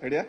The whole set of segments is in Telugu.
రెడీయా?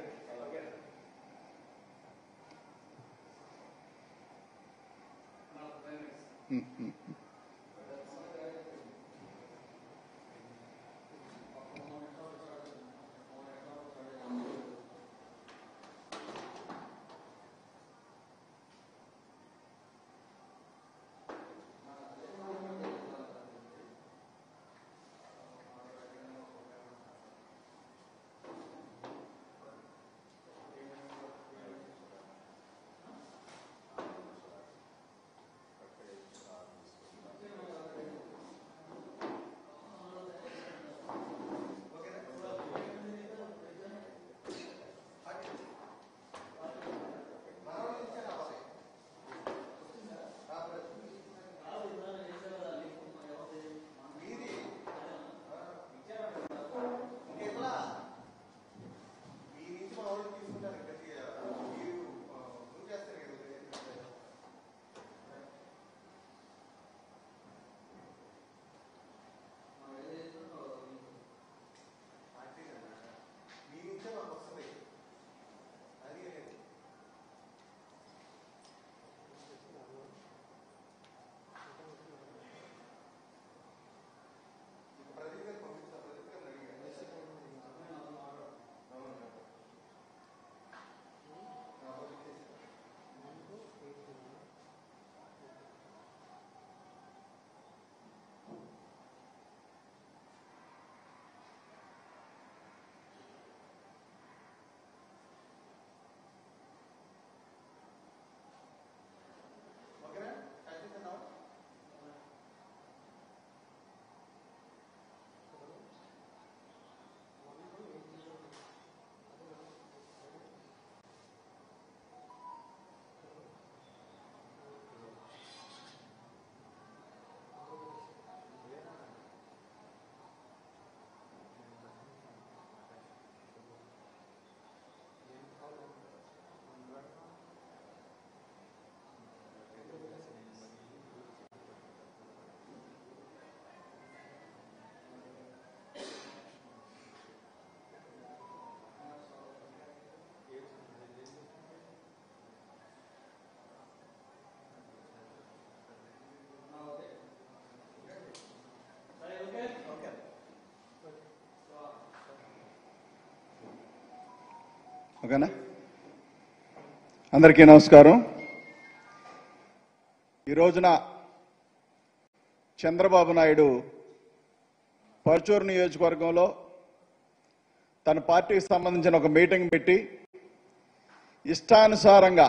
ఓకేనా? అందరికీ నమస్కారం. ఈ రోజున చంద్రబాబు నాయుడు పర్చూరు నియోజకవర్గంలో తన పార్టీకి సంబంధించిన ఒక మీటింగ్ పెట్టి ఇష్టానుసారంగా,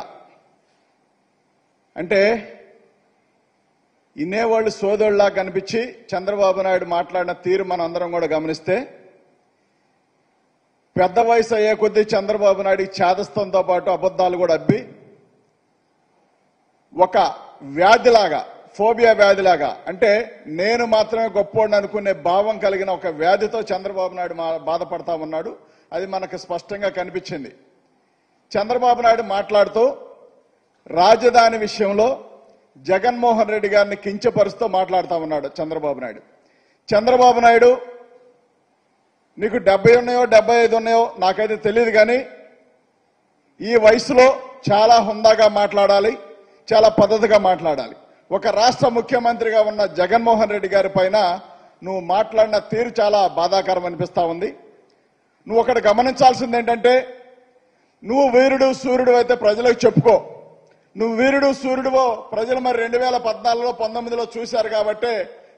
అంటే ఇన్నేవాళ్ళు సోదరులా కనిపించి చంద్రబాబు నాయుడు మాట్లాడిన తీరు మనం అందరం కూడా గమనిస్తే, పెద్ద వయసు అయ్యే కొద్దీ చంద్రబాబు నాయుడు చేదస్తంతో పాటు అబద్ధాలు కూడా అబ్బి ఒక వ్యాధిలాగా, ఫోబియా వ్యాధిలాగా, అంటే నేను మాత్రమే గొప్పోడిని అనుకునే భావం కలిగిన ఒక వ్యాధితో చంద్రబాబు నాయుడు బాధపడతా ఉన్నాడు. అది మనకు స్పష్టంగా కనిపించింది. చంద్రబాబు నాయుడు మాట్లాడుతూ రాజధాని విషయంలో జగన్మోహన్ రెడ్డి గారిని కించపరుస్తూ మాట్లాడుతూ ఉన్నాడు చంద్రబాబు నాయుడు. చంద్రబాబు నాయుడు, నీకు 70 ఉన్నాయో 75 ఉన్నాయో నాకైతే తెలియదు, కానీ ఈ వయసులో చాలా హుందాగా మాట్లాడాలి, చాలా పద్ధతిగా మాట్లాడాలి. ఒక రాష్ట్ర ముఖ్యమంత్రిగా ఉన్న జగన్మోహన్ రెడ్డి గారి పైన నువ్వు మాట్లాడిన తీరు చాలా బాధాకరం అనిపిస్తా ఉంది. నువ్వు ఒకటి గమనించాల్సింది ఏంటంటే, నువ్వు వీరుడు సూర్యుడు అయితే ప్రజలకు చెప్పుకో. నువ్వు వీరుడు సూర్యుడువో ప్రజలు మరి 2014లో 19లో చూశారు కాబట్టి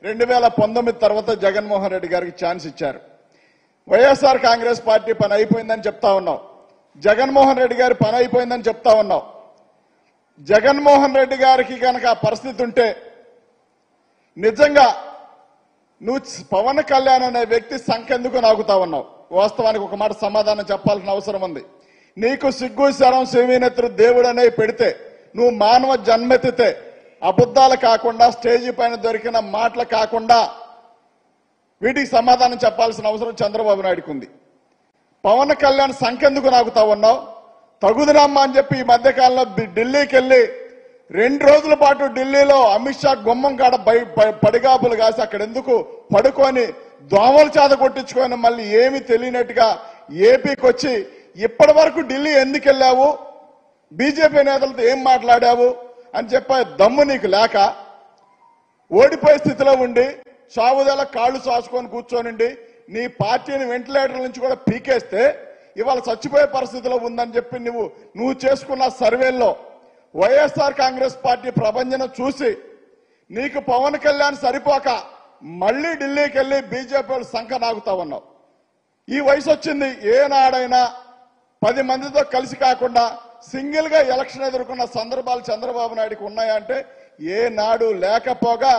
2019 తర్వాత జగన్మోహన్ రెడ్డి గారికి ఛాన్స్ ఇచ్చారు. వైఎస్ఆర్ కాంగ్రెస్ పార్టీ పని అయిపోయిందని చెప్తా ఉన్నావు, జగన్మోహన్ రెడ్డి గారి పని అయిపోయిందని చెప్తా ఉన్నావు. జగన్మోహన్ రెడ్డి గారికి కనుక ఆ పరిస్థితి ఉంటే నిజంగా నువ్వు పవన్ కళ్యాణ్ అనే వ్యక్తి సంఖ్యెందుకు నాగుతా ఉన్నావు? వాస్తవానికి ఒక మాట సమాధానం చెప్పాల్సిన అవసరం ఉంది. నీకు సిగ్గు శరం శివీనెత్తురు దేవుడు అనే పెడితే, నువ్వు మానవ జన్మెత్తితే, అబద్ధాలు కాకుండా స్టేజీ పైన దొరికిన మాటలు కాకుండా వీటికి సమాధానం చెప్పాల్సిన అవసరం చంద్రబాబు నాయుడుకు ఉంది. పవన్ కళ్యాణ్ సంఖ్యెందుకు నాగుతా ఉన్నావు? తగుదనమ్మా అని చెప్పి ఈ మధ్యకాలంలో ఢిల్లీకి వెళ్ళి 2 రోజుల పాటు ఢిల్లీలో అమిత్ షా గుమ్మం కాడ పడిగాపులు కాసి అక్కడ ఎందుకు పడుకొని దోమల చేత కొట్టించుకొని మళ్ళీ ఏమి తెలియనట్టుగా ఏపీకి వచ్చి ఇప్పటి వరకు ఢిల్లీ ఎందుకు వెళ్ళావు, బీజేపీ నేతలతో ఏం మాట్లాడావు అని చెప్పే దమ్ము నీకు లేక ఓడిపోయే స్థితిలో ఉండి సావుదల కాళ్ళు సాసుకొని కూర్చోనండి నీ పార్టీని వెంటిలేటర్ నుంచి కూడా పీకేస్తే ఇవాళ చచ్చిపోయే పరిస్థితిలో ఉందని చెప్పి నువ్వు చేసుకున్న సర్వేల్లో వైఎస్ఆర్ కాంగ్రెస్ పార్టీ ప్రభంజనం చూసి నీకు పవన్ కళ్యాణ్ సరిపోక మళ్ళీ ఢిల్లీకి వెళ్ళి బీజేపీ వాళ్ళు సంఖ నాగుతా ఉన్నావు. ఈ వయసు వచ్చింది, ఏనాడైనా 10 మందితో కలిసి కాకుండా సింగిల్ గా ఎలక్షన్ ఎదుర్కొన్న సందర్భాలు చంద్రబాబు నాయుడుకి ఉన్నాయంటే ఏనాడు లేకపోగా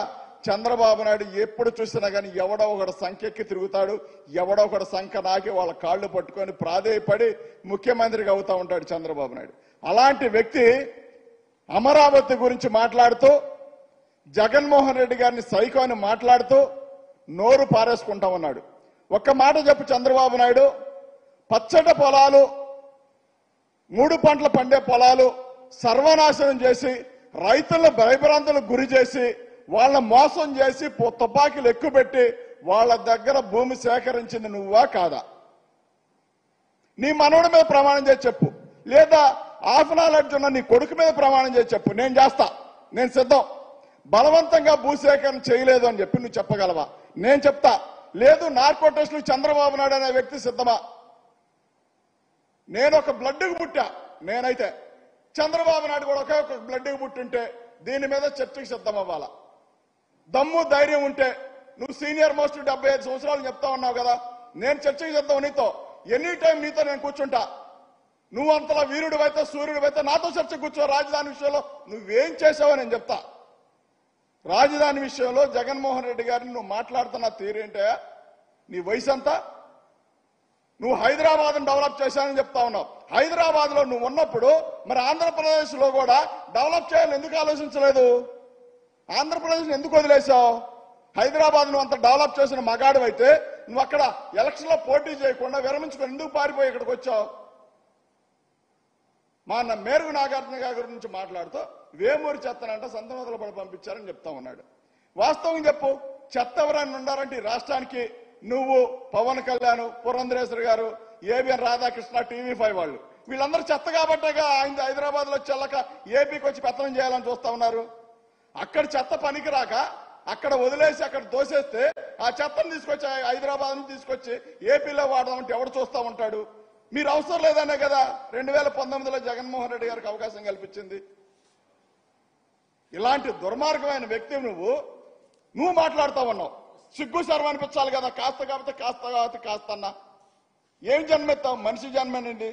చంద్రబాబు నాయుడు ఎప్పుడు చూసినా కానీ ఎవడో ఒకడు సంఖ్యకి తిరుగుతాడు, ఎవడో ఒకడు సంఖ నాకి వాళ్ళ కాళ్ళు పట్టుకొని ప్రాధేయపడి ముఖ్యమంత్రిగా అవుతా ఉంటాడు చంద్రబాబు నాయుడు. అలాంటి వ్యక్తి అమరావతి గురించి మాట్లాడుతూ జగన్మోహన్ రెడ్డి గారిని సైకో అని మాట్లాడుతూ నోరు పారేసుకుంటా ఉన్నాడు. ఒక్క మాట చెప్పు చంద్రబాబు నాయుడు, పచ్చట పొలాలు 3 పంటలు పండే పొలాలు సర్వనాశనం చేసి రైతులను భయభ్రాంతులకు గురి చేసి వాళ్ళని మోసం చేసి తుపాకీలు ఎక్కుపెట్టి వాళ్ళ దగ్గర భూమి సేకరించింది నువ్వా కాదా? నీ మనవడి మీద ప్రమాణం చేసి చెప్పు, లేదా హాఫ్ నాలెడ్జ్ ఉన్న నీ కొడుకు మీద ప్రమాణం చేసి చెప్పు, నేను చేస్తా, నేను సిద్ధం. బలవంతంగా భూసేకరణ చేయలేదు అని చెప్పి నువ్వు చెప్పగలవా? నేను చెప్తా. లేదు నార్కో టెస్టులు చంద్రబాబు నాయుడు అనే వ్యక్తి సిద్ధమా? నేను ఒక బ్లడ్కి పుట్టా, నేనైతే చంద్రబాబు నాయుడు కూడా ఒకే ఒక బ్లడ్కి పుట్టుంటే దీని మీద చర్చకి సిద్ధం అవ్వాలా. దమ్ము ధైర్యం ఉంటే నువ్వు సీనియర్ మోస్ట్ 75 సంవత్సరాలు చెప్తా ఉన్నావు కదా, నేను చర్చకి సిద్ధం నీతో, ఎనీ టైం నీతో నేను కూర్చుంటా. నువ్వు అంతలా వీరుడు అయితే సూర్యుడు అయితే నాతో చర్చ కూర్చో. రాజధాని విషయంలో నువ్వేం చేసావో నేను చెప్తా. రాజధాని విషయంలో జగన్మోహన్ రెడ్డి గారిని నువ్వు మాట్లాడుతున్న తీరేంటే, నీ వయసు అంతా నువ్వు హైదరాబాద్ను డెవలప్ చేశానని చెప్తా ఉన్నావు. హైదరాబాద్ లో నువ్వు ఉన్నప్పుడు మరి ఆంధ్రప్రదేశ్ లో కూడా డెవలప్ చేయాలని ఎందుకు ఆలోచించలేదు? ఆంధ్రప్రదేశ్ ఎందుకు వదిలేశావు? హైదరాబాద్ నువ్వు అంత డెవలప్ చేసిన మగాడు అయితే నువ్వు అక్కడ ఎలక్షన్ లో పోటీ చేయకుండా విరమించుకొని ఎందుకు పారిపోయి ఇక్కడికి వచ్చావు? మా మేరుగు నాగార్జున గారి గురించి మాట్లాడుతూ వేమూరి చెత్తనంట సంత మొదలు పడి పంపించారని చెప్తా ఉన్నాడు. వాస్తవం చెప్పు, చెత్త ఎవరైనా ఉండారంటే ఈ రాష్ట్రానికి నువ్వు, పవన్ కళ్యాణ్, పురంధరేశ్వరి గారు, ఏబిఎన్ రాధాకృష్ణ, TV5 వాళ్ళు, వీళ్ళందరూ చెత్త కాబట్టేగా హైదరాబాద్ లో చెల్లక ఏపీకి వచ్చి పెత్తనం చేయాలని చూస్తా ఉన్నారు. అక్కడ చెత్త పనికి రాక అక్కడ వదిలేసి అక్కడ దోసేస్తే ఆ చెత్తను తీసుకొచ్చి హైదరాబాద్ నుంచి తీసుకొచ్చి ఏపీలో వాడదామంటే ఎవడు చూస్తా ఉంటాడు? మీరు అవసరం లేదనే కదా 2019లో జగన్మోహన్ రెడ్డి గారికి అవకాశం కల్పించింది. ఇలాంటి దుర్మార్గమైన వ్యక్తి నువ్వు మాట్లాడుతూ ఉన్నావు. సిగ్గు శర్మ అనిపించాలి కదా, కాస్త కాబట్టి కాస్తన్నా ఏం జన్మెత్తావు? మనిషి జన్మనండి.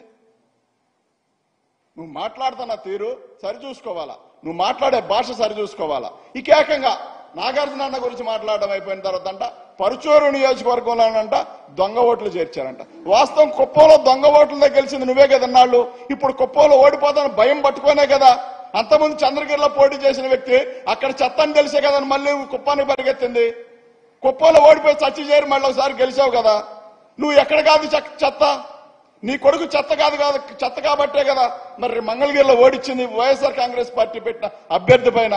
నువ్వు మాట్లాడుతున్న తీరు సరిచూసుకోవాలా, నువ్వు మాట్లాడే భాష సరిచూసుకోవాలా. ఇక ఏకంగా నాగార్జున అన్న గురించి మాట్లాడడం అయిపోయిన తర్వాత అంట పరుచూరు నియోజకవర్గంలోనంట దొంగ ఓట్లు చేర్చారంట. వాస్తవం కుప్పంలో దొంగ ఓట్లతో గెలిచింది నువ్వే కదన్నాళ్ళు. ఇప్పుడు కుప్పంలో ఓడిపోతాను భయం పట్టుకోనే కదా అంతకుముందు చంద్రగిరిలో పోటీ చేసిన వ్యక్తి అక్కడ చెత్తని తెలిసే కదా మళ్ళీ కుప్పానికి పరిగెత్తింది. కుప్పంలో ఓడిపోయి చచ్చి చేరి మళ్ళీ ఒకసారి గెలిచావు కదా. నువ్వు ఎక్కడ కాదు చెత్త, నీ కొడుకు చెత్త కాబట్టే కదా మరి మంగళగిరిలో ఓడిచ్చింది వైఎస్ఆర్ కాంగ్రెస్ పార్టీ పెట్టిన అభ్యర్థి పైన.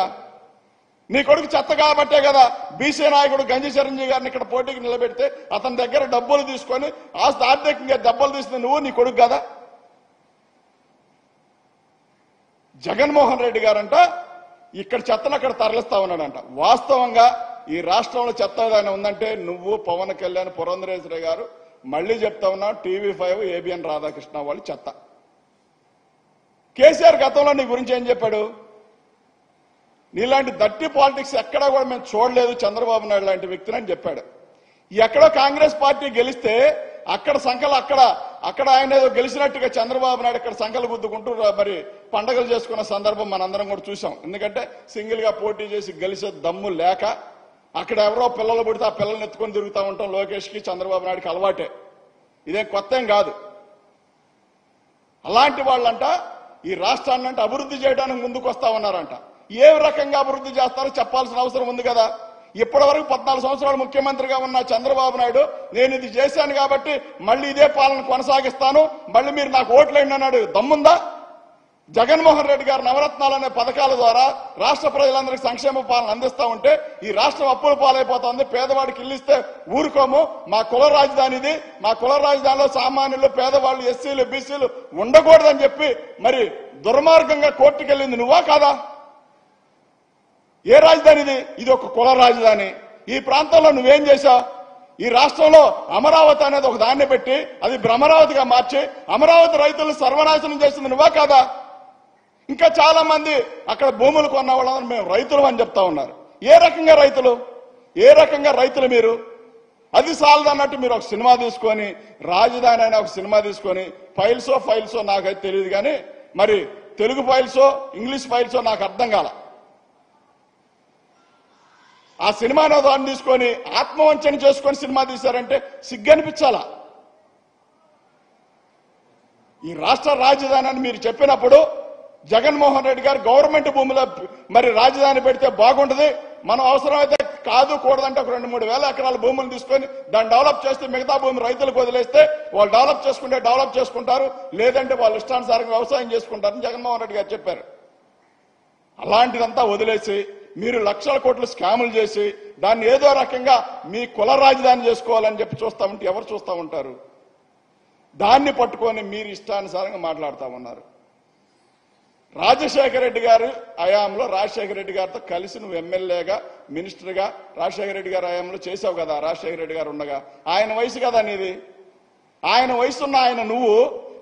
నీ కొడుకు చెత్త కాబట్టే కదా బీసీ నాయకుడు గంజి చిరంజీవి గారిని ఇక్కడ పోటీకి నిలబెడితే అతని దగ్గర డబ్బులు తీసుకొని ఆర్థికంగా దెబ్బలు తీసిన నువ్వు, నీ కొడుకు కదా. జగన్మోహన్ రెడ్డి గారంట ఇక్కడ చెత్తను అక్కడ తరలిస్తా ఉన్నాడంట. వాస్తవంగా ఈ రాష్ట్రంలో చెత్త ఏదైనా ఉందంటే నువ్వు, పవన్ కళ్యాణ్, పురంధరేశ్వరి గారు, మళ్ళీ చెప్తా ఉన్నా TV5, ఏబిఎన్ రాధాకృష్ణ వాళ్ళు చెత్త. కేసీఆర్ గతంలో నీ గురించి ఏం చెప్పాడు? నీలాంటి దట్టి పాలిటిక్స్ ఎక్కడా కూడా మేము చూడలేదు చంద్రబాబు నాయుడు లాంటి వ్యక్తిని అని చెప్పాడు. ఎక్కడో కాంగ్రెస్ పార్టీ గెలిస్తే అక్కడ సంఖ్యలు అక్కడ ఆయన ఏదో గెలిచినట్టుగా చంద్రబాబు నాయుడు ఇక్కడ సంఖ్యలు గుద్దుకుంటూ మరి పండగలు చేసుకున్న సందర్భం మనందరం కూడా చూసాం. ఎందుకంటే సింగిల్ గా పోటీ చేసి గెలిచే దమ్ము లేక అక్కడ ఎవరో పిల్లలు పుడితే ఆ పిల్లల్ని ఎత్తుకొని తిరుగుతూ ఉంటాం. లోకేష్ కి చంద్రబాబు నాయుడుకి అలవాటే, ఇదేం కొత్త ఏం కాదు. అలాంటి వాళ్ళంట ఈ రాష్ట్రాన్ని అంటే అభివృద్ధి చేయడానికి ముందుకు వస్తా ఉన్నారంట. ఏ రకంగా అభివృద్ధి చేస్తారో చెప్పాల్సిన అవసరం ఉంది కదా. ఇప్పటి వరకు 14 సంవత్సరాలు ముఖ్యమంత్రిగా ఉన్న చంద్రబాబు నాయుడు నేను ఇది చేశాను కాబట్టి మళ్ళీ ఇదే పాలన కొనసాగిస్తాను, మళ్ళీ మీరు నాకు ఓట్లేండి అన్నాడు. దమ్ముందా? జగన్మోహన్ రెడ్డి గారు నవరత్నాలు అనే పథకాల ద్వారా రాష్ట్ర ప్రజలందరికీ సంక్షేమ పాలన అందిస్తా ఉంటే ఈ రాష్ట్రం అప్పుల పాలైపోతుంది. పేదవాడికి ఇల్లు ఇస్తే ఊరుకోము. మా కుల రాజధానిది, మా కుల రాజధానిలో సామాన్యులు, పేదవాళ్ళు, ఎస్సీలు, బీసీలు ఉండకూడదని చెప్పి మరి దుర్మార్గంగా కోర్టుకెళ్ళింది నువ్వా కాదా? ఏ రాజధానిది? ఇది ఒక కుల రాజధాని. ఈ ప్రాంతంలో నువ్వేం చేశావు? ఈ రాష్ట్రంలో అమరావతి అనేది ఒక దాన్ని పెట్టి అది భ్రమరావతిగా మార్చి అమరావతి రైతులను సర్వనాశనం చేసింది నువ్వా కాదా? ఇంకా చాలా మంది అక్కడ భూములు కొన్న వాళ్ళందరూ మేము రైతులు అని చెప్తా ఉన్నారు. ఏ రకంగా రైతులు? ఏ రకంగా రైతులు మీరు? అది సాలదన్నట్టు మీరు ఒక సినిమా తీసుకొని, రాజధాని అయినా ఒక సినిమా తీసుకొని, ఫైల్సో నాకైతే తెలియదు కానీ మరి తెలుగు ఫైల్సో ఇంగ్లీష్ ఫైల్సో నాకు అర్థం కాల. ఆ సినిమా దాన్ని తీసుకొని ఆత్మవంచన చేసుకొని సినిమా తీశారంటే సిగ్గనిపించాలా? ఈ రాష్ట్ర రాజధాని అని మీరు చెప్పినప్పుడు జగన్మోహన్ రెడ్డి గారు గవర్నమెంట్ భూమిలో మరి రాజధాని పెడితే బాగుంటుంది, మనం అవసరమైతే కాదు కూడదంటే ఒక 2-3 వేల ఎకరాల భూములు తీసుకొని దాన్ని డెవలప్ చేస్తే మిగతా భూమి రైతులకు వదిలేస్తే వాళ్ళు డెవలప్ చేసుకుంటే డెవలప్ చేసుకుంటారు, లేదంటే వాళ్ళు ఇష్టానుసారంగా వ్యవసాయం చేసుకుంటారని జగన్మోహన్ రెడ్డి గారు చెప్పారు. అలాంటిదంతా వదిలేసి మీరు లక్షల కోట్లు స్కాములు చేసి దాన్ని ఏదో రకంగా మీ కుల రాజధాని చేసుకోవాలని చెప్పి చూస్తా ఉంటే ఎవరు చూస్తా ఉంటారు? దాన్ని పట్టుకొని మీరు ఇష్టానుసారంగా మాట్లాడుతూ ఉన్నారు. రాజశేఖర రెడ్డి గారు హయాంలో రాజశేఖర రెడ్డి గారితో కలిసి నువ్వు ఎమ్మెల్యేగా, మినిస్టర్గా రాజశేఖర రెడ్డి గారి హయాంలో చేసావు కదా. రాజశేఖర రెడ్డి గారు ఉండగా ఆయన వయసు కదా నీది. ఆయన వయసున్న ఆయన నువ్వు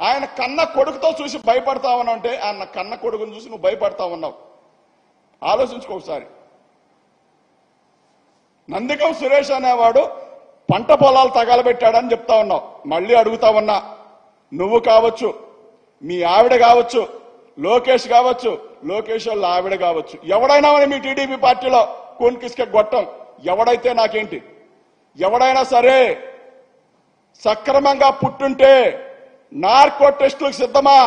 ఆయన కన్న కొడుకుతో చూసి భయపడతా ఉన్నావు అంటే ఆయన కన్న కొడుకును చూసి నువ్వు భయపడతా ఉన్నావు. ఆలోచించుకో ఒకసారి. నందిగం సురేష్ అనేవాడు పంట పొలాలు తగలబెట్టాడని చెప్తా ఉన్నావు. మళ్ళీ అడుగుతా ఉన్నా, నువ్వు కావచ్చు, మీ ఆవిడ కావచ్చు, లోకేష్ కావచ్చు, లోకేష్ వాళ్ళ ఆవిడ కావచ్చు, ఎవడైనా మీ టీడీపీ పార్టీలో కోన్కిస్కే గొట్టం ఎవడైతే నాకేంటి, ఎవడైనా సరే సక్రమంగా పుట్టుంటే నార్కో టెస్టులకు సిద్ధమా,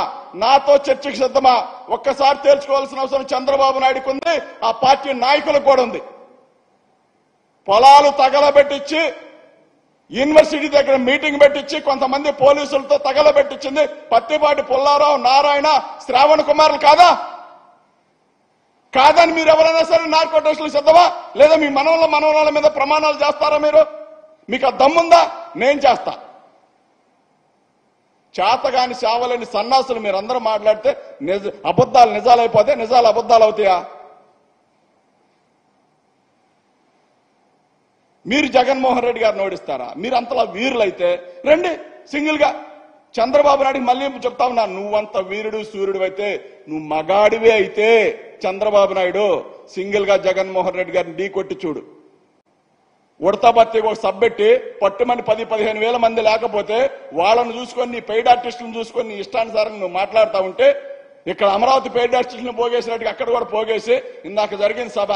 నాతో చర్చకు సిద్ధమా? ఒక్కసారి తేల్చుకోవాల్సిన అవసరం చంద్రబాబు నాయుడుకు ఉంది, ఆ పార్టీ నాయకులకు కూడా ఉంది. పొలాలు తగలబెట్టించి యూనివర్సిటీ దగ్గర మీటింగ్ పెట్టించి కొంతమంది పోలీసులతో తగలబెట్టించింది పత్తిపాటి పుల్లారావు, నారాయణ, శ్రావణ్ కుమార్లు కాదా? కాదని మీరు ఎవరైనా సరే నార్కో టెస్టులకు సిద్ధమా? లేదా మీ మనవరాల మీద ప్రమాణాలు చేస్తారా మీరు? మీకు ఆ దమ్ముందా? నేను చేస్తా. చేతగాని సేవలేని సన్నాసులు మీరందరూ మాట్లాడితే అబద్ధాలు నిజాలైపోతే నిజాలు అబద్ధాలు అవుతాయా? మీరు జగన్మోహన్ రెడ్డి గారిని ఓడిస్తారా? మీరు అంతలా వీరులైతే రండి సింగిల్ గా. చంద్రబాబు నాయుడికి మళ్ళీ చెప్తా ఉన్నా, నువ్వంత వీరుడు సూర్యుడు అయితే, నువ్వు మగాడివే అయితే చంద్రబాబు నాయుడు సింగిల్ గా జగన్మోహన్ రెడ్డి గారిని ఢీ కొట్టి చూడు. ఉడతాబత్తి ఒక సబ్బెట్టి పట్టుమని 10-15 వేల మంది లేకపోతే వాళ్ళను చూసుకొని నీ పెయిడ్ ఆర్టిస్టులను చూసుకొని నీ ఇష్టానుసారంగా నువ్వు మాట్లాడుతూ ఉంటే ఇక్కడ అమరావతి పెయిడ్ ఆర్టిస్టులను పోగేసినట్టుగా అక్కడ కూడా పోగేసి ఇందాక జరిగిన సభ,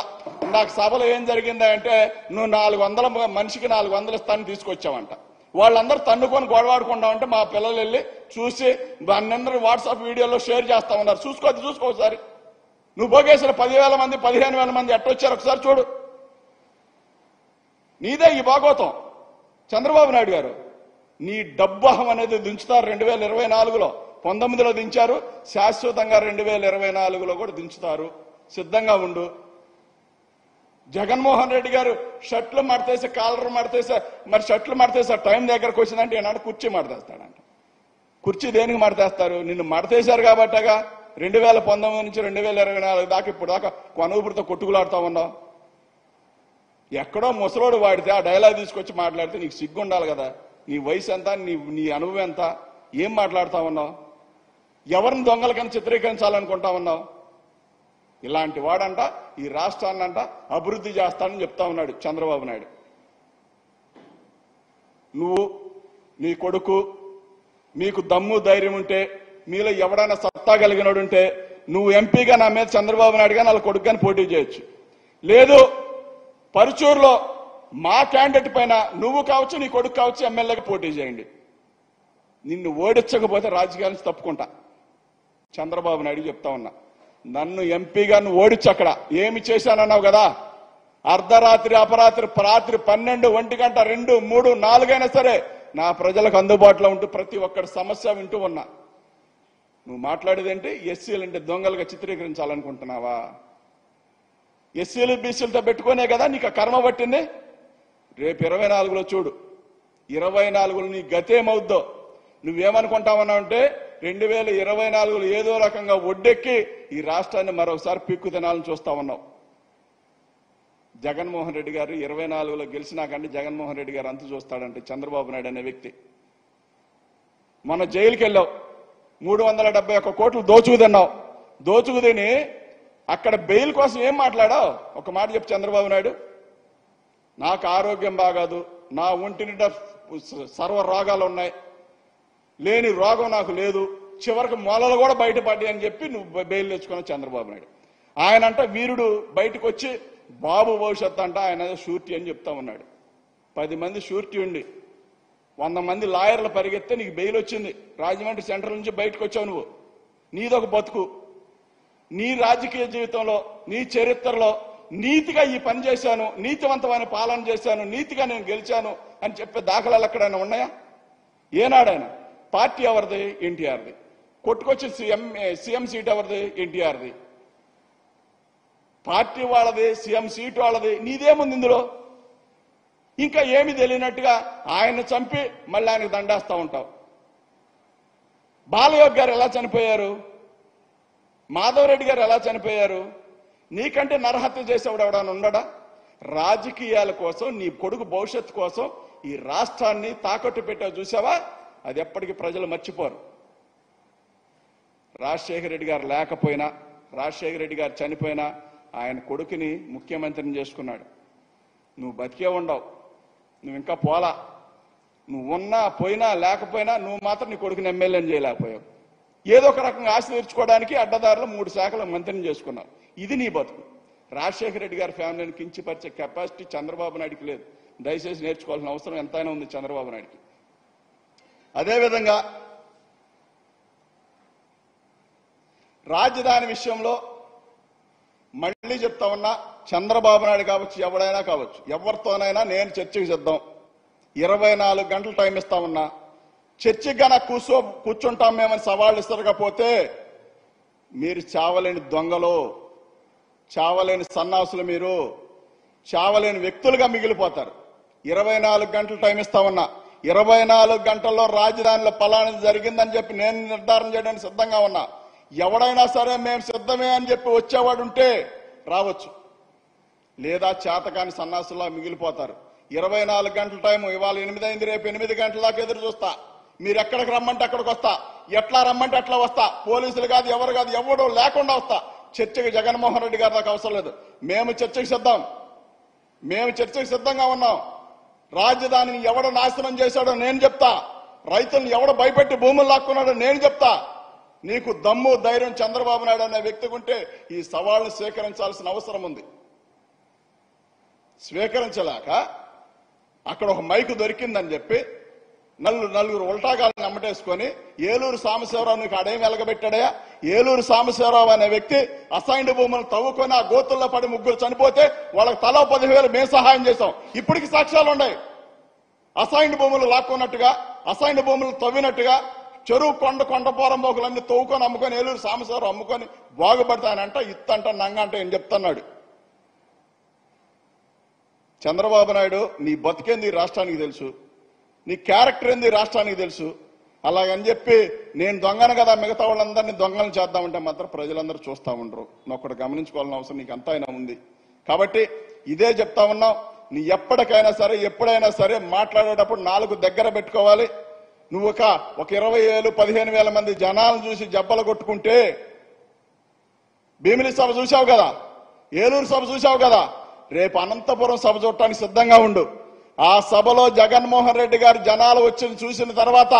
ఇందాక సభలో ఏం జరిగింది అంటే నువ్వు 400 మనిషికి 400 ఇస్తాను తీసుకొచ్చావంట. వాళ్ళందరూ తన్నుకొని గొడవాడుకుంటా ఉంటే మా పిల్లలు వెళ్ళి చూసి దాన్ని వాట్సాప్ వీడియోలో షేర్ చేస్తా ఉన్నారు. చూసుకో ఒకసారి. నువ్వు పోగేసిన 10,000 మంది 15,000 మంది ఎట్టొచ్చారు ఒకసారి చూడు. నీదే ఈ భాగవతం. చంద్రబాబు నాయుడు గారు నీ డబ్బహం అనేది దించుతారు 2024లో. 19లో దించారు, శాశ్వతంగా 2024లో కూడా దించుతారు. సిద్ధంగా ఉండు. జగన్మోహన్ రెడ్డి గారు షర్ట్లు మడతేసి కాలర్ మడతేసా, మరి షర్ట్లు మడతేసా టైం దగ్గరకు వచ్చిందంటే ఈనాడు కుర్చీ మడతేస్తాడంట. కుర్చీ దేనికి మడతేస్తారు? నిన్ను మడతేశారు కాబట్టగా 2019 నుంచి 2024 దాకా ఇప్పుడు దాకా కొనూపురితో కొట్టుకులాడుతా ఉన్నావు. ఎక్కడో ముసలోడు వాడితే ఆ డైలాగ్ తీసుకొచ్చి మాట్లాడితే నీకు సిగ్గు ఉండాలి కదా. నీ వయసు ఎంత, నీ అనుభవం ఎంత, ఏం మాట్లాడుతా ఉన్నావు? ఎవరిని దొంగల కింద చిత్రీకరించాలనుకుంటా ఉన్నావు? ఇలాంటి వాడంట ఈ రాష్ట్రాన్నంట అభివృద్ధి చేస్తానని చెప్తా ఉన్నాడు చంద్రబాబు నాయుడు. నువ్వు, నీ కొడుకు, మీకు దమ్ము ధైర్యం ఉంటే, మీలో ఎవడైనా సత్తా కలిగినోడుంటే నువ్వు ఎంపీగా నా మీద చంద్రబాబు నాయుడు గాని వాళ్ళ కొడుకు గాని పోటీ చేయొచ్చు. లేదు పరుచూరులో మా క్యాండిడేట్ పైన నువ్వు కావచ్చు, నీ కొడుకు కావచ్చు, ఎమ్మెల్యేగా పోటీ చేయండి. నిన్ను ఓడించకపోతే రాజకీయాల నుంచి తప్పుకుంటా. చంద్రబాబు నాయుడు చెప్తా ఉన్నా, నన్ను ఎంపీగా నువ్వు ఓడించు. అక్కడ ఏమి చేశానన్నావు కదా, అర్ధరాత్రి అపరాత్రి రాత్రి 12, 1 గంట, 2, 3, 4 అయినా సరే నా ప్రజలకు అందుబాటులో ఉంటూ ప్రతి ఒక్కరి సమస్య వింటూ ఉన్నా. నువ్వు మాట్లాడేదేంటి ఎస్సీలు అంటే దొంగలుగా చిత్రీకరించాలనుకుంటున్నావా? ఎస్సీలు బీసీలతో పెట్టుకునే కదా నీకు ఆ కర్మ పట్టింది. రేపు 24లో చూడు, 24లో నీ గతేమవుద్దో. నువ్వేమనుకుంటావన్నావు అంటే 2024లో ఏదో రకంగా ఒడ్డెక్కి ఈ రాష్ట్రాన్ని మరొకసారి పిక్కు తినాలని చూస్తా ఉన్నావు. జగన్మోహన్ రెడ్డి గారు 24లో గెలిచినాకంటే జగన్మోహన్ రెడ్డి గారు అంతు చూస్తాడంటే చంద్రబాబు నాయుడు అనే వ్యక్తి. మన జైలుకి వెళ్ళావు, 371 కోట్లు దోచుకు తిన్నావు. దోచుకు తిని అక్కడ బెయిల్ కోసం ఏం మాట్లాడావు? ఒక మాట చెప్పు చంద్రబాబు నాయుడు. నాకు ఆరోగ్యం బాగాదు, నా ఒంటి నిండా సర్వ రోగాలు ఉన్నాయి, లేని రోగం నాకు లేదు, చివరికి మొలలు కూడా బయటపడ్డాయి అని చెప్పి నువ్వు బెయిల్ తెచ్చుకున్నావు చంద్రబాబు నాయుడు. ఆయనంట వీరుడు బయటకు వచ్చి బాబు భవిష్యత్తు అంట ఆయన షూరిటీ అని చెప్తా ఉన్నాడు. 10 మంది షూరిటీ ఉండి 100 మంది లాయర్లు పరిగెత్తే నీకు బెయిల్ వచ్చింది. రాజమండ్రి సెంట్రల్ నుంచి బయటకు వచ్చావు నువ్వు. నీదొక బతుకు. నీ రాజకీయ జీవితంలో, నీ చరిత్రలో నీతిగా ఈ పని చేశాను, నీతివంతమైన పాలన చేశాను, నీతిగా నేను గెలిచాను అని చెప్పే దాఖలాలు ఎక్కడైనా ఉన్నాయా? ఏనాడైనా? పార్టీ ఎవరిది? ఎన్టీఆర్ది. కొట్టుకొచ్చి సీఎం సీట్ ఎవరిది? ఎన్టీఆర్ది. పార్టీ వాళ్ళది, సీఎం సీట్ వాళ్ళది, నీదేముంది ఇందులో? ఇంకా ఏమి తెలియనట్టుగా ఆయన్ని చంపి మళ్ళీ ఆయనకు దండేస్తా ఉంటావు. బాలయోగ్ గారు ఎలా చనిపోయారు? మాధవరెడ్డి గారు ఎలా చనిపోయారు? నీకంటే నరహత్య చేసేవాడు ఎవడన్నా ఉండడా? రాజకీయాల కోసం, నీ కొడుకు భవిష్యత్తు కోసం ఈ రాష్ట్రాన్ని తాకట్టు పెట్టావు చూసావా? అది ఎప్పటికీ ప్రజలు మర్చిపోరు. రాజశేఖర రెడ్డి గారు లేకపోయినా, రాజశేఖర రెడ్డి గారు చనిపోయినా ఆయన కొడుకుని ముఖ్యమంత్రిని చేసుకున్నాడు. నువ్వు బతికే ఉండవు, నువ్వు ఇంకా పోలా. నువ్వు ఉన్నా పోయినా లేకపోయినా నువ్వు మాత్రం నీ కొడుకుని ఎమ్మెల్యేని చేయలేకపోయావు. ఏదో ఒక రకంగా ఆశ తీర్చుకోవడానికి అడ్డదారులు 3 శాఖలు మంత్రిని చేసుకున్నావు. ఇది నీ బతుకు. రాజశేఖర రెడ్డి గారి ఫ్యామిలీని కించిపరిచే కెపాసిటీ చంద్రబాబు నాయుడికి లేదు. దయచేసి నేర్చుకోవాల్సిన అవసరం ఎంతైనా ఉంది చంద్రబాబు నాయుడికి. అదేవిధంగా రాజధాని విషయంలో మళ్ళీ చెప్తా ఉన్నా, చంద్రబాబు నాయుడు కావచ్చు, ఎవడైనా కావచ్చు, ఎవరితోనైనా నేను చర్చకు సిద్ధం. 24 గంటలు టైం ఇస్తా ఉన్నా. చర్చకి గన కూర్చుంటాం మేమని సవాళ్ళు ఇస్తారకపోతే మీరు చావలేని దొంగలు, చావలేని సన్నాసులు, మీరు చావలేని వ్యక్తులుగా మిగిలిపోతారు. 24 గంటలు టైం ఇస్తా ఉన్నా. 24 గంటల్లో రాజధానిలో పలానా జరిగిందని చెప్పి నేను నిర్ధారణ చేయడానికి సిద్ధంగా ఉన్నా. ఎవడైనా సరే మేము సిద్ధమే అని చెప్పి వచ్చేవాడు ఉంటే రావచ్చు, లేదా చేతకాని సన్నాసులా మిగిలిపోతారు. 24 గంటల టైం. ఇవాళ 8 అయింది, రేపు 8 గంటల దాకా ఎదురు చూస్తా. మీరు ఎక్కడికి రమ్మంటే అక్కడికి వస్తా, ఎట్లా రమ్మంటే అట్లా వస్తా. పోలీసులు కాదు, ఎవరు కాదు, ఎవడో లేకుండా వస్తా. చర్చకి జగన్మోహన్ రెడ్డి గారి దాకా అవసరం లేదు. మేము చర్చకి సిద్ధం, మేము చర్చకి సిద్ధంగా ఉన్నాం. రాజధానిని ఎవడ నాశనం చేశాడో నేను చెప్తా. రైతులను ఎవడ భయపెట్టి భూములు లాక్కున్నాడో నేను చెప్తా. నీకు దమ్ము ధైర్యం చంద్రబాబు నాయుడు అనే వ్యక్తికి ఉంటే ఈ సవాళ్లను స్వీకరించాల్సిన అవసరం ఉంది. స్వీకరించలేక అక్కడ ఒక మైకు దొరికిందని చెప్పి నలుగురు ఉల్టాగాలను అమ్మటేసుకొని ఏలూరు సాంబశివరావు నీకు అడేం వెలగబెట్టాడయా? ఏలూరు సాంబశివరావు అనే వ్యక్తి అసైన్డ్ భూములను తవ్వుకొని ఆ గోతుల్లో పడి 3 చనిపోతే వాళ్ళకి తలా 10,000 మేము సహాయం చేశాం. ఇప్పటికి సాక్ష్యాలు ఉన్నాయి. అసైన్డ్ భూములు లాక్కున్నట్టుగా, అసైన్డ్ భూములు తవ్వినట్టుగా చెరువు కొండపోరం మోకులన్నీ తవ్వుకొని అమ్ముకొని ఏలూరు సాంబశివరావు అమ్ముకొని బాగుపడతానంట, ఇత్తంట, నంగంట ఏం చెప్తున్నాడు. చంద్రబాబు నాయుడు, నీ బతికేంది రాష్ట్రానికి తెలుసు, నీ క్యారెక్టర్ ఏంది రాష్ట్రానికి తెలుసు. అలాగని చెప్పి నేను దొంగను కదా మిగతా వాళ్ళందరినీ దొంగలను చేద్దామంటే మాత్రం ప్రజలందరూ చూస్తా ఉండరు. నువ్వు ఒకటి గమనించుకోవాల్సిన అవసరం నీకు అంతా అయినా ఉంది. కాబట్టి ఇదే చెప్తా ఉన్నావు, నీ ఎప్పటికైనా సరే ఎప్పుడైనా సరే మాట్లాడేటప్పుడు 4 దగ్గర పెట్టుకోవాలి. నువ్వు ఒక 20,000 15,000 మంది జనాలను చూసి జబ్బలు కొట్టుకుంటే, భీమిలి సభ చూసావు కదా, ఏలూరు సభ చూసావు కదా, రేపు అనంతపురం సభ చూడటానికి సిద్ధంగా ఉండు. ఆ సభలో జగన్మోహన్ రెడ్డి గారు జనాలు వచ్చి చూసిన తర్వాత,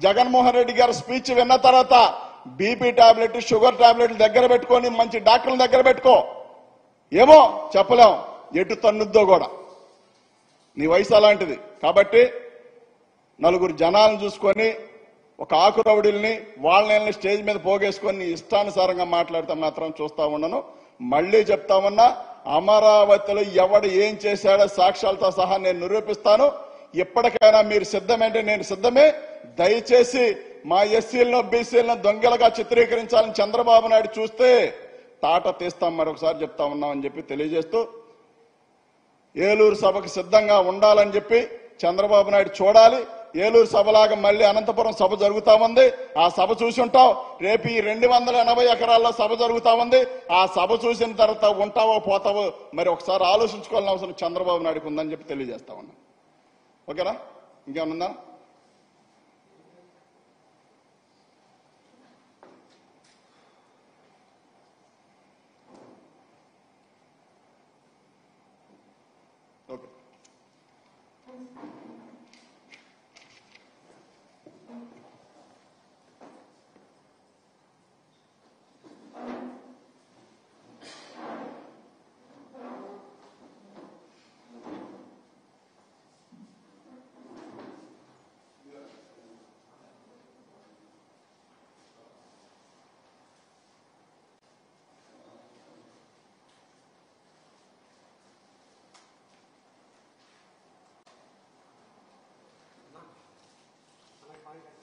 జగన్మోహన్ రెడ్డి గారు స్పీచ్ విన్న తర్వాత బీపీ టాబ్లెట్, షుగర్ టాబ్లెట్లు దగ్గర పెట్టుకొని మంచి డాక్టర్ల దగ్గర పెట్టుకో. ఏమో చెప్పలేం, ఎటు తన్నుద్దో కూడా. నీ వయసు అలాంటిది. కాబట్టి 4 జనాలను చూసుకొని ఒక ఆకురౌడిల్ని వాళ్ళని స్టేజ్ మీద పోగేసుకొని ఇష్టానుసారంగా మాట్లాడితే మాత్రం చూస్తా ఉన్నాను. మళ్లీ చెప్తా ఉన్నా, అమరావతిలో ఎవడు ఏం చేశాడో సాక్ష్యాలతో సహా నేను నిరూపిస్తాను. ఎప్పటికైనా మీరు సిద్ధమేంటే నేను సిద్ధమే. దయచేసి మా ఎస్సీలను బీసీలను దొంగలుగా చిత్రీకరించాలని చంద్రబాబు నాయుడు చూస్తే తాట తీస్తాం, మరొకసారి చెప్తా ఉన్నామని చెప్పి తెలియజేస్తూ, ఏలూరు సభకు సిద్ధంగా ఉండాలని చెప్పి చంద్రబాబు నాయుడు చూడాలి. ఏలూరు సభలాగా మళ్ళీ అనంతపురం సభ జరుగుతా ఉంది. ఆ సభ చూసి ఉంటావు. రేపు ఈ 280 ఎకరాల్లో సభ జరుగుతా ఉంది. ఆ సభ చూసిన తర్వాత ఉంటావో పోతావో మరి ఒకసారి ఆలోచించుకోవాలని అవసరం చంద్రబాబు నాయుడుకు ఉందని చెప్పి తెలియజేస్తా ఉన్నా. ఓకేనా? ఇంకేమన్నా? ఓకే. Fine.